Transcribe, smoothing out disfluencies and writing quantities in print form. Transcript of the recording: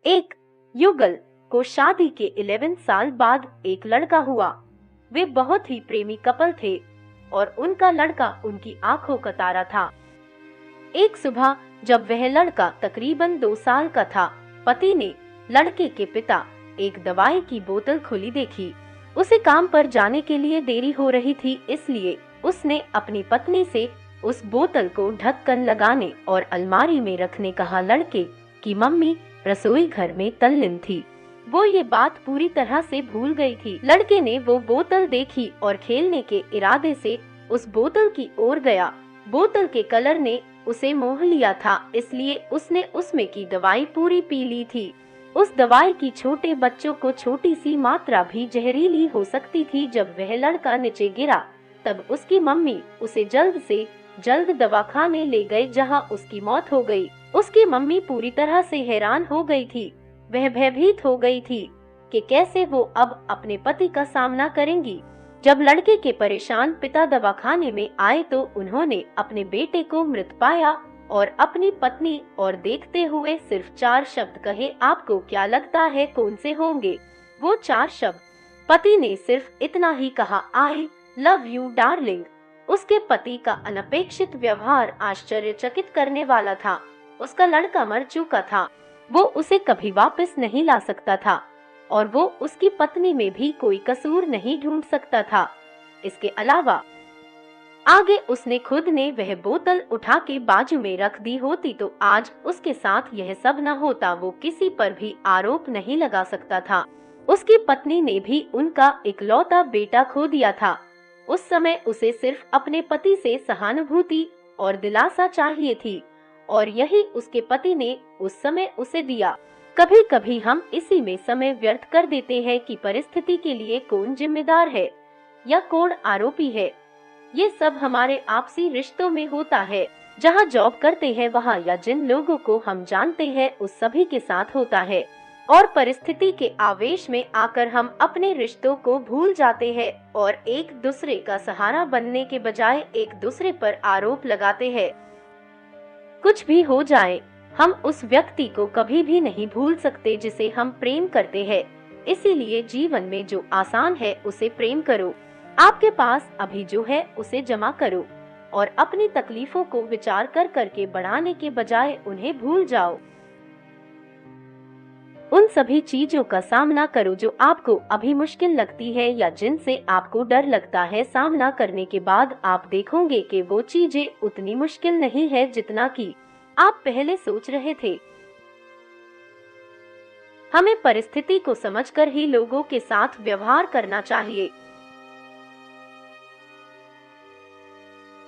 एक युगल को शादी के 11 साल बाद एक लड़का हुआ। वे बहुत ही प्रेमी कपल थे और उनका लड़का उनकी आंखों का तारा था। एक सुबह जब वह लड़का तकरीबन 2 साल का था, पति ने लड़के के पिता एक दवाई की बोतल खुली देखी। उसे काम पर जाने के लिए देरी हो रही थी, इसलिए उसने अपनी पत्नी से उस बोतल को ढक्कन लगाने और अलमारी में रखने कहा। लड़के की मम्मी रसोई घर में तल्लीन थी। वो ये बात पूरी तरह से भूल गई थी। लड़के ने वो बोतल देखी और खेलने के इरादे से उस बोतल की ओर गया। बोतल के कलर ने उसे मोह लिया था, इसलिए उसने उसमें की दवाई पूरी पी ली थी। उस दवाई की छोटे बच्चों को छोटी सी मात्रा भी जहरीली हो सकती थी। जब वह लड़का नीचे गिरा तब उसकी मम्मी उसे जल्द से जल्द दवाखाने ले गए, जहां उसकी मौत हो गई। उसकी मम्मी पूरी तरह से हैरान हो गई थी। वह भयभीत हो गई थी कि कैसे वो अब अपने पति का सामना करेंगी। जब लड़के के परेशान पिता दवाखाने में आए तो उन्होंने अपने बेटे को मृत पाया और अपनी पत्नी और देखते हुए सिर्फ 4 शब्द कहे। आपको क्या लगता है कौन से होंगे वो 4 शब्द? पति ने सिर्फ इतना ही कहा, आई लव यू डार्लिंग। उसके पति का अनपेक्षित व्यवहार आश्चर्यचकित करने वाला था। उसका लड़का मर चुका था, वो उसे कभी वापस नहीं ला सकता था और वो उसकी पत्नी में भी कोई कसूर नहीं ढूंढ सकता था। इसके अलावा आगे उसने खुद ने वह बोतल उठा के बाजू में रख दी होती तो आज उसके साथ यह सब न होता। वो किसी पर भी आरोप नहीं लगा सकता था। उसकी पत्नी ने भी उनका इकलौता बेटा खो दिया था। उस समय उसे सिर्फ अपने पति से सहानुभूति और दिलासा चाहिए थी और यही उसके पति ने उस समय उसे दिया। कभी कभी हम इसी में समय व्यर्थ कर देते हैं कि परिस्थिति के लिए कौन जिम्मेदार है या कौन आरोपी है। ये सब हमारे आपसी रिश्तों में होता है। जहाँ जॉब करते हैं वहाँ या जिन लोगों को हम जानते हैं उस सभी के साथ होता है और परिस्थिति के आवेश में आकर हम अपने रिश्तों को भूल जाते हैं और एक दूसरे का सहारा बनने के बजाय एक दूसरे पर आरोप लगाते हैं। कुछ भी हो जाए, हम उस व्यक्ति को कभी भी नहीं भूल सकते जिसे हम प्रेम करते हैं। इसीलिए जीवन में जो आसान है उसे प्रेम करो। आपके पास अभी जो है उसे जमा करो और अपनी तकलीफों को विचार कर करके बढ़ाने के बजाय उन्हें भूल जाओ। उन सभी चीजों का सामना करो जो आपको अभी मुश्किल लगती है या जिनसे आपको डर लगता है। सामना करने के बाद आप देखोगे कि वो चीजें उतनी मुश्किल नहीं है जितना कि आप पहले सोच रहे थे। हमें परिस्थिति को समझकर ही लोगों के साथ व्यवहार करना चाहिए।